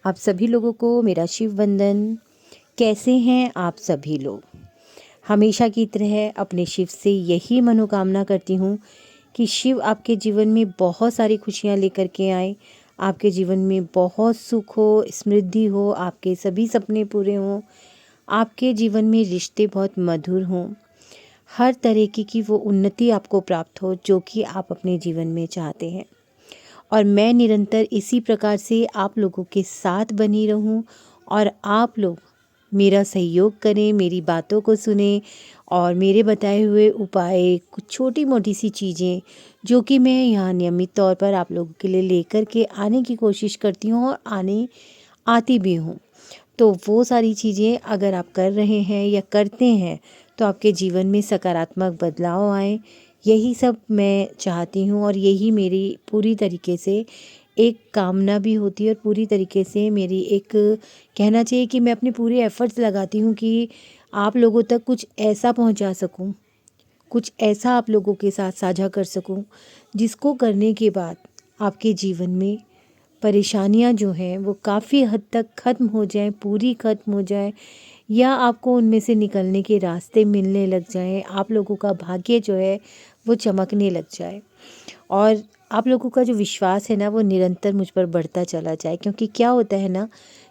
आप सभी लोगों को मेरा शिव वंदन। कैसे हैं आप सभी लोग? हमेशा की तरह अपने शिव से यही मनोकामना करती हूँ कि शिव आपके जीवन में बहुत सारी खुशियाँ लेकर के आए, आपके जीवन में बहुत सुख हो, समृद्धि हो, आपके सभी सपने पूरे हों, आपके जीवन में रिश्ते बहुत मधुर हों, हर तरीके की वो उन्नति आपको प्राप्त हो जो कि आप अपने जीवन में चाहते हैं। और मैं निरंतर इसी प्रकार से आप लोगों के साथ बनी रहूं और आप लोग मेरा सहयोग करें, मेरी बातों को सुनें और मेरे बताए हुए उपाय, कुछ छोटी मोटी सी चीज़ें जो कि मैं यहाँ नियमित तौर पर आप लोगों के लिए लेकर के आने की कोशिश करती हूँ और आती भी हूँ। तो वो सारी चीज़ें अगर आप कर रहे हैं या करते हैं तो आपके जीवन में सकारात्मक बदलाव आए, यही सब मैं चाहती हूँ और यही मेरी पूरी तरीके से एक कामना भी होती है और पूरी तरीके से मेरी एक कहना चाहिए कि मैं अपने पूरे एफ़र्ट्स लगाती हूँ कि आप लोगों तक कुछ ऐसा पहुँचा सकूँ, कुछ ऐसा आप लोगों के साथ साझा कर सकूँ जिसको करने के बाद आपके जीवन में परेशानियाँ जो हैं वो काफ़ी हद तक ख़त्म हो जाएं, पूरी ख़त्म हो जाए या आपको उनमें से निकलने के रास्ते मिलने लग जाएं, आप लोगों का भाग्य जो है वो चमकने लग जाए और आप लोगों का जो विश्वास है ना वो निरंतर मुझ पर बढ़ता चला जाए। क्योंकि क्या होता है ना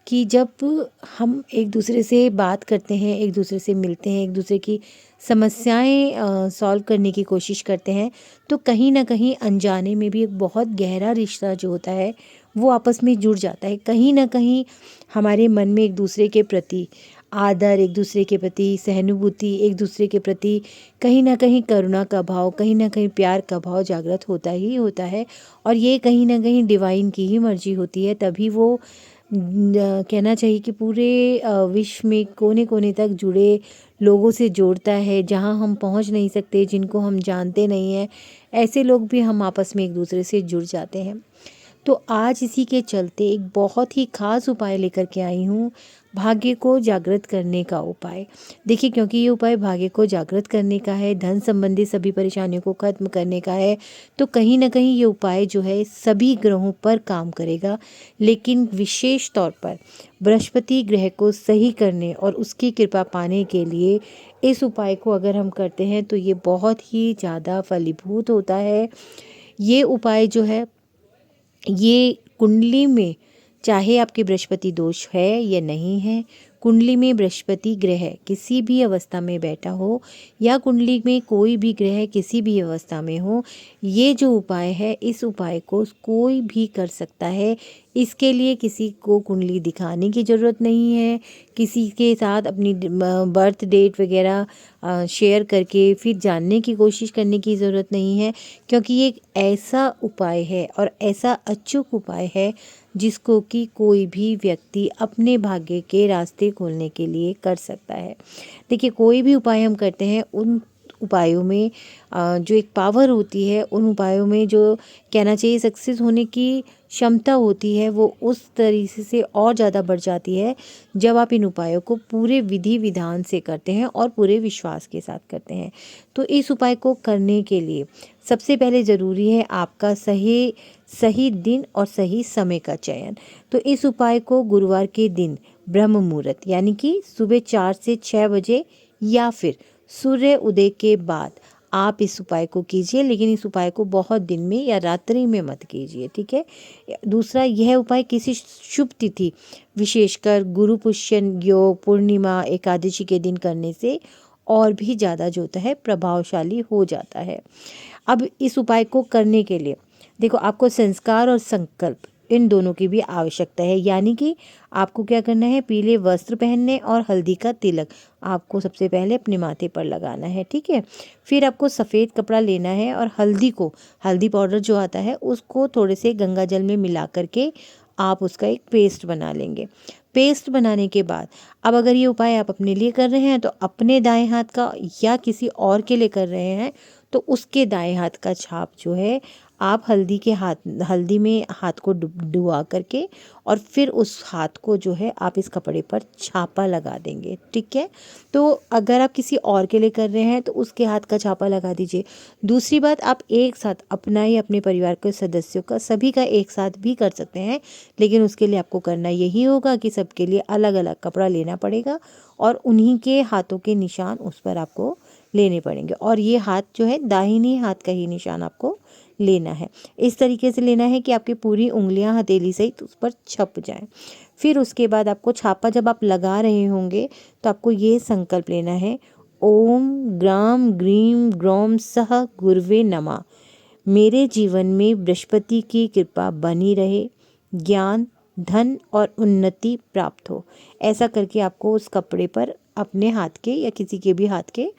कि जब हम एक दूसरे से बात करते हैं, एक दूसरे से मिलते हैं, एक दूसरे की समस्याएं सॉल्व करने की कोशिश करते हैं, तो कहीं ना कहीं अनजाने में भी एक बहुत गहरा रिश्ता जो होता है वो आपस में जुड़ जाता है। कहीं ना कहीं हमारे मन में एक दूसरे के प्रति आदर, एक दूसरे के प्रति सहानुभूति, एक दूसरे के प्रति कहीं ना कहीं करुणा का भाव, कहीं ना कहीं प्यार का भाव जागृत होता ही होता है। और ये कहीं ना कहीं डिवाइन की ही मर्जी होती है, तभी वो कहना चाहिए कि पूरे विश्व में कोने कोने तक जुड़े लोगों से जोड़ता है। जहाँ हम पहुँच नहीं सकते, जिनको हम जानते नहीं हैं, ऐसे लोग भी हम आपस में एक दूसरे से जुड़ जाते हैं। तो आज इसी के चलते एक बहुत ही ख़ास उपाय लेकर के आई हूँ, भाग्य को जागृत करने का उपाय। देखिए, क्योंकि ये उपाय भाग्य को जागृत करने का है, धन संबंधी सभी परेशानियों को ख़त्म करने का है, तो कहीं ना कहीं ये उपाय जो है सभी ग्रहों पर काम करेगा। लेकिन विशेष तौर पर बृहस्पति ग्रह को सही करने और उसकी कृपा पाने के लिए इस उपाय को अगर हम करते हैं तो ये बहुत ही ज़्यादा फलीभूत होता है। ये उपाय जो है ये कुंडली में, चाहे आपके बृहस्पति दोष है या नहीं है, कुंडली में बृहस्पति ग्रह किसी भी अवस्था में बैठा हो या कुंडली में कोई भी ग्रह किसी भी अवस्था में हो, ये जो उपाय है इस उपाय को कोई भी कर सकता है। इसके लिए किसी को कुंडली दिखाने की ज़रूरत नहीं है, किसी के साथ अपनी बर्थ डेट वगैरह शेयर करके फिर जानने की कोशिश करने की ज़रूरत नहीं है। क्योंकि ये एक ऐसा उपाय है और ऐसा अचूक उपाय है जिसको कि कोई भी व्यक्ति अपने भाग्य के रास्ते खोलने के लिए कर सकता है। देखिए, कोई भी उपाय हम करते हैं, उन उपायों में जो एक पावर होती है, उन उपायों में जो कहना चाहिए सक्सेस होने की क्षमता होती है, वो उस तरीके से और ज़्यादा बढ़ जाती है जब आप इन उपायों को पूरे विधि विधान से करते हैं और पूरे विश्वास के साथ करते हैं। तो इस उपाय को करने के लिए सबसे पहले ज़रूरी है आपका सही दिन और सही समय का चयन। तो इस उपाय को गुरुवार के दिन ब्रह्म मुहूर्त यानी कि सुबह 4 से 6 बजे या फिर सूर्य उदय के बाद आप इस उपाय को कीजिए। लेकिन इस उपाय को बहुत दिन में या रात्रि में मत कीजिए, ठीक है। दूसरा, यह उपाय किसी शुभ तिथि, विशेषकर गुरु पुष्य योग, पूर्णिमा, एकादशी के दिन करने से और भी ज़्यादा जो होता है प्रभावशाली हो जाता है। अब इस उपाय को करने के लिए देखो, आपको संस्कार और संकल्प इन दोनों की भी आवश्यकता है। यानी कि आपको क्या करना है, पीले वस्त्र पहनने और हल्दी का तिलक आपको सबसे पहले अपने माथे पर लगाना है, ठीक है। फिर आपको सफ़ेद कपड़ा लेना है और हल्दी पाउडर जो आता है उसको थोड़े से गंगा जल में मिला करके आप उसका एक पेस्ट बना लेंगे। पेस्ट बनाने के बाद अब अगर ये उपाय आप अपने लिए कर रहे हैं तो अपने दाएं हाथ का, या किसी और के लिए कर रहे हैं तो उसके दाएं हाथ का छाप जो है आप हल्दी में हाथ को डुबा करके और फिर उस हाथ को जो है आप इस कपड़े पर छापा लगा देंगे। ठीक है, तो अगर आप किसी और के लिए कर रहे हैं तो उसके हाथ का छापा लगा दीजिए। दूसरी बात, आप एक साथ अपना ही अपने परिवार के सदस्यों का सभी का एक साथ भी कर सकते हैं, लेकिन उसके लिए आपको करना यही होगा कि सबके लिए अलग अलग कपड़ा लेना पड़ेगा और उन्हीं के हाथों के निशान उस पर आपको लेने पड़ेंगे। और ये हाथ जो है दाहिनी हाथ का ही निशान आपको लेना है। इस तरीके से लेना है कि आपकी पूरी उंगलियां हथेली सहित उस पर छप जाएं। फिर उसके बाद आपको छापा जब आप लगा रहे होंगे तो आपको ये संकल्प लेना है, ओम ग्राम ग्रीम ग्रौम सह गुरवे नमः। मेरे जीवन में बृहस्पति की कृपा बनी रहे, ज्ञान धन और उन्नति प्राप्त हो। ऐसा करके आपको उस कपड़े पर अपने हाथ के या किसी के भी हाथ के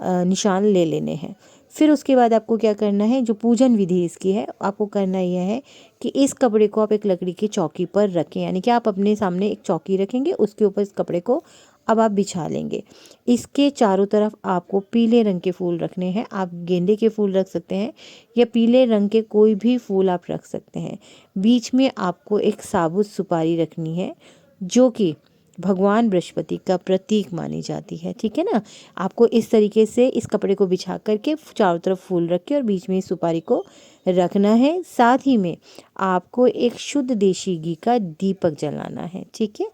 निशान ले लेने हैं। फिर उसके बाद आपको क्या करना है, जो पूजन विधि इसकी है, आपको करना यह है कि इस कपड़े को आप एक लकड़ी की चौकी पर रखें, यानी कि आप अपने सामने एक चौकी रखेंगे, उसके ऊपर इस कपड़े को अब आप बिछा लेंगे। इसके चारों तरफ आपको पीले रंग के फूल रखने हैं। आप गेंदे के फूल रख सकते हैं या पीले रंग के कोई भी फूल आप रख सकते हैं। बीच में आपको एक साबुत सुपारी रखनी है जो कि भगवान बृहस्पति का प्रतीक मानी जाती है। ठीक है ना, आपको इस तरीके से इस कपड़े को बिछा करके चारों तरफ फूल रख के और बीच में इस सुपारी को रखना है। साथ ही में आपको एक शुद्ध देशी घी का दीपक जलाना है। ठीक है,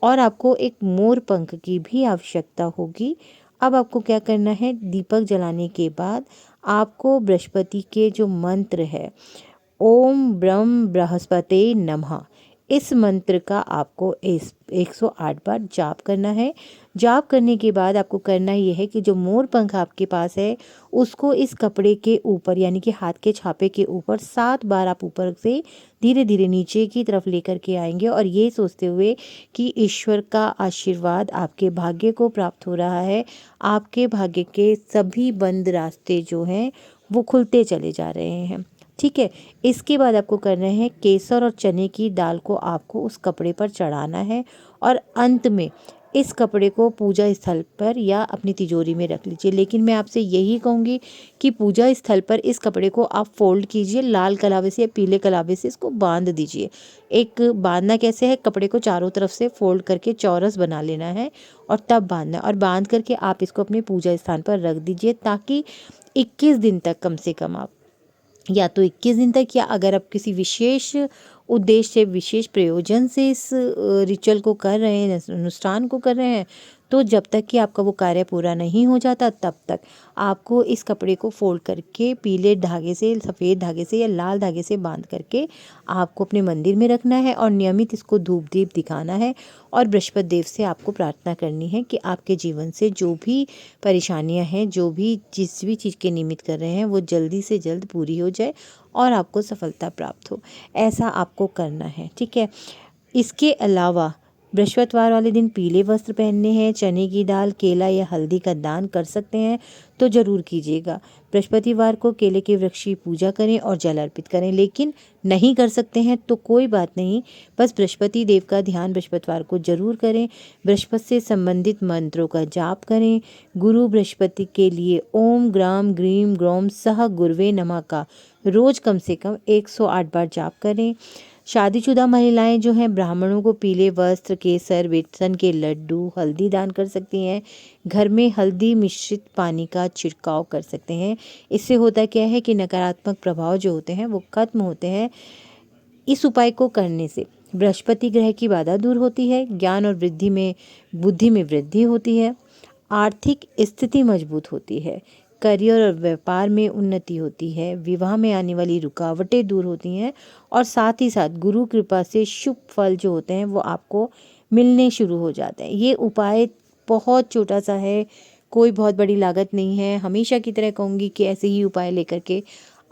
और आपको एक मोर पंख की भी आवश्यकता होगी। अब आपको क्या करना है, दीपक जलाने के बाद आपको बृहस्पति के जो मंत्र है, ओम ब्रह्म बृहस्पते नमः, इस मंत्र का आपको 108 बार जाप करना है। जाप करने के बाद आपको करना ये है कि जो मोर पंख आपके पास है उसको इस कपड़े के ऊपर यानी कि हाथ के छापे के ऊपर 7 बार आप ऊपर से धीरे धीरे नीचे की तरफ लेकर के आएंगे और ये सोचते हुए कि ईश्वर का आशीर्वाद आपके भाग्य को प्राप्त हो रहा है। आपके भाग्य के सभी बंद रास्ते जो हैं वो खुलते चले जा रहे हैं। ठीक है, इसके बाद आपको करना है, केसर और चने की दाल को आपको उस कपड़े पर चढ़ाना है और अंत में इस कपड़े को पूजा स्थल पर या अपनी तिजोरी में रख लीजिए। लेकिन मैं आपसे यही कहूँगी कि पूजा स्थल पर इस कपड़े को आप फोल्ड कीजिए, लाल कलावे से या पीले कलावे से इसको बांध दीजिए। एक बांधना कैसे है, कपड़े को चारों तरफ से फोल्ड करके चौरस बना लेना है और तब बांधना, और बांध करके आप इसको अपने पूजा स्थान पर रख दीजिए ताकि 21 दिन तक कम से कम आप, या तो 21 दिन तक, या अगर आप किसी विशेष उद्देश्य विशेष प्रयोजन से इस रिचुअल को कर रहे हैं, अनुष्ठान को कर रहे हैं, तो जब तक कि आपका वो कार्य पूरा नहीं हो जाता तब तक आपको इस कपड़े को फोल्ड करके पीले धागे से, सफ़ेद धागे से या लाल धागे से बांध करके आपको अपने मंदिर में रखना है और नियमित इसको धूप दीप दिखाना है और बृहस्पति देव से आपको प्रार्थना करनी है कि आपके जीवन से जो भी परेशानियां हैं, जो भी जिस भी चीज़ के निमित्त कर रहे हैं, वो जल्दी से जल्द पूरी हो जाए और आपको सफलता प्राप्त हो। ऐसा आपको करना है। ठीक है, इसके अलावा बृहस्पतिवार वाले दिन पीले वस्त्र पहनने हैं, चने की दाल, केला या हल्दी का दान कर सकते हैं तो ज़रूर कीजिएगा। बृहस्पतिवार को केले के वृक्ष की पूजा करें और जल अर्पित करें, लेकिन नहीं कर सकते हैं तो कोई बात नहीं, बस बृहस्पति देव का ध्यान बृहस्पतिवार को जरूर करें। बृहस्पति से संबंधित मंत्रों का जाप करें। गुरु बृहस्पति के लिए ओम ग्राम ग्रीम ग्रौम सह गुरवे नमः का रोज कम से कम 108 बार जाप करें। शादीशुदा महिलाएं जो हैं ब्राह्मणों को पीले वस्त्र, केसर, बेसन के लड्डू, हल्दी दान कर सकती हैं। घर में हल्दी मिश्रित पानी का छिड़काव कर सकते हैं। इससे होता क्या है कि नकारात्मक प्रभाव जो होते हैं वो खत्म होते हैं। इस उपाय को करने से बृहस्पति ग्रह की बाधा दूर होती है, ज्ञान और बुद्धि में वृद्धि होती है, आर्थिक स्थिति मजबूत होती है, करियर और व्यापार में उन्नति होती है, विवाह में आने वाली रुकावटें दूर होती हैं और साथ ही साथ गुरु कृपा से शुभ फल जो होते हैं वो आपको मिलने शुरू हो जाते हैं। ये उपाय बहुत छोटा सा है, कोई बहुत बड़ी लागत नहीं है। हमेशा की तरह कहूँगी कि ऐसे ही उपाय लेकर के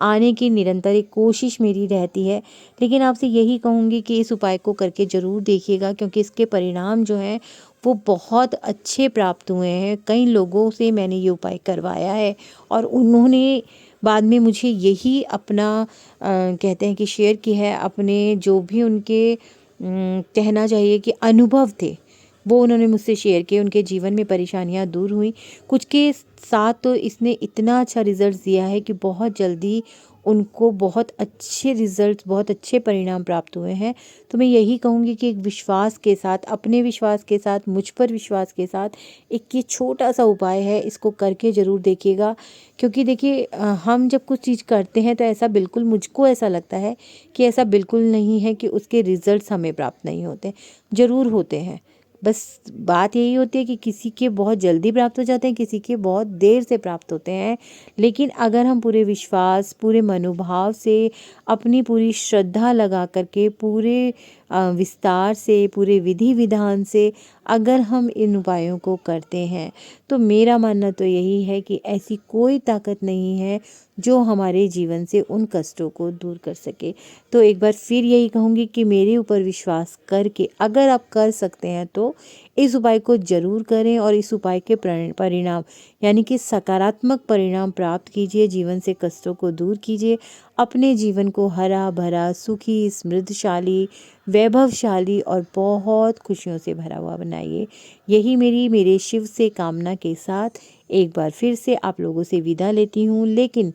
आने की निरंतर एक कोशिश मेरी रहती है, लेकिन आपसे यही कहूँगी कि इस उपाय को करके ज़रूर देखिएगा, क्योंकि इसके परिणाम जो हैं वो बहुत अच्छे प्राप्त हुए हैं। कई लोगों से मैंने ये उपाय करवाया है और उन्होंने बाद में मुझे यही अपना कहते हैं कि शेयर किया है, अपने जो भी उनके कहना चाहिए कि अनुभव थे वो उन्होंने मुझसे शेयर किए। उनके जीवन में परेशानियां दूर हुई, कुछ के साथ तो इसने इतना अच्छा रिजल्ट दिया है कि बहुत जल्दी उनको बहुत अच्छे रिजल्ट, बहुत अच्छे परिणाम प्राप्त हुए हैं। तो मैं यही कहूँगी कि एक विश्वास के साथ, अपने विश्वास के साथ, मुझ पर विश्वास के साथ एक ये छोटा सा उपाय है, इसको करके ज़रूर देखिएगा। क्योंकि देखिए हम जब कुछ चीज़ करते हैं तो ऐसा बिल्कुल, मुझको ऐसा लगता है कि ऐसा बिल्कुल नहीं है कि उसके रिजल्ट्स हमें प्राप्त नहीं होते, ज़रूर होते हैं। बस बात यही होती है कि किसी के बहुत जल्दी प्राप्त हो जाते हैं, किसी के बहुत देर से प्राप्त होते हैं। लेकिन अगर हम पूरे विश्वास, पूरे मनोभाव से, अपनी पूरी श्रद्धा लगा करके, पूरे विस्तार से, पूरे विधि विधान से अगर हम इन उपायों को करते हैं, तो मेरा मानना तो यही है कि ऐसी कोई ताकत नहीं है जो हमारे जीवन से उन कष्टों को दूर कर सके। तो एक बार फिर यही कहूँगी कि मेरे ऊपर विश्वास करके अगर आप कर सकते हैं तो इस उपाय को ज़रूर करें और इस उपाय के परिणाम यानी कि सकारात्मक परिणाम प्राप्त कीजिए, जीवन से कष्टों को दूर कीजिए, अपने जीवन को हरा भरा, सुखी, समृद्धशाली, वैभवशाली और बहुत खुशियों से भरा हुआ बनाइए। यही मेरे शिव से कामना के साथ एक बार फिर से आप लोगों से विदा लेती हूँ, लेकिन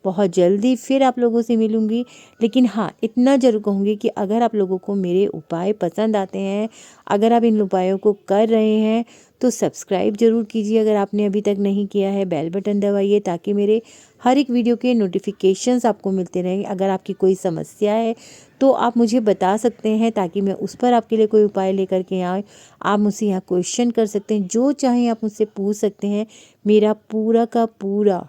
बहुत जल्दी फिर आप लोगों से मिलूँगी। लेकिन हाँ, इतना ज़रूर कहूँगी कि अगर आप लोगों को मेरे उपाय पसंद आते हैं, अगर आप इन उपायों को कर रहे हैं, तो सब्सक्राइब ज़रूर कीजिए अगर आपने अभी तक नहीं किया है। बेल बटन दबाइए ताकि मेरे हर एक वीडियो के नोटिफिकेशंस आपको मिलते रहें। अगर आपकी कोई समस्या है तो आप मुझे बता सकते हैं ताकि मैं उस पर आपके लिए कोई उपाय लेकर के आऊँ। आप मुझसे यहाँ क्वेश्चन कर सकते हैं, जो चाहें आप मुझसे पूछ सकते हैं। मेरा पूरा का पूरा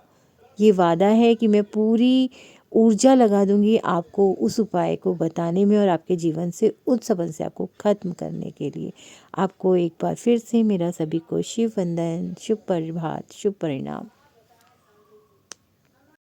ये वादा है कि मैं पूरी ऊर्जा लगा दूंगी आपको उस उपाय को बताने में और आपके जीवन से उस समस्या को ख़त्म करने के लिए। आपको एक बार फिर से मेरा सभी को शिव वंदन, शुभ प्रभात, शुभ परिणाम।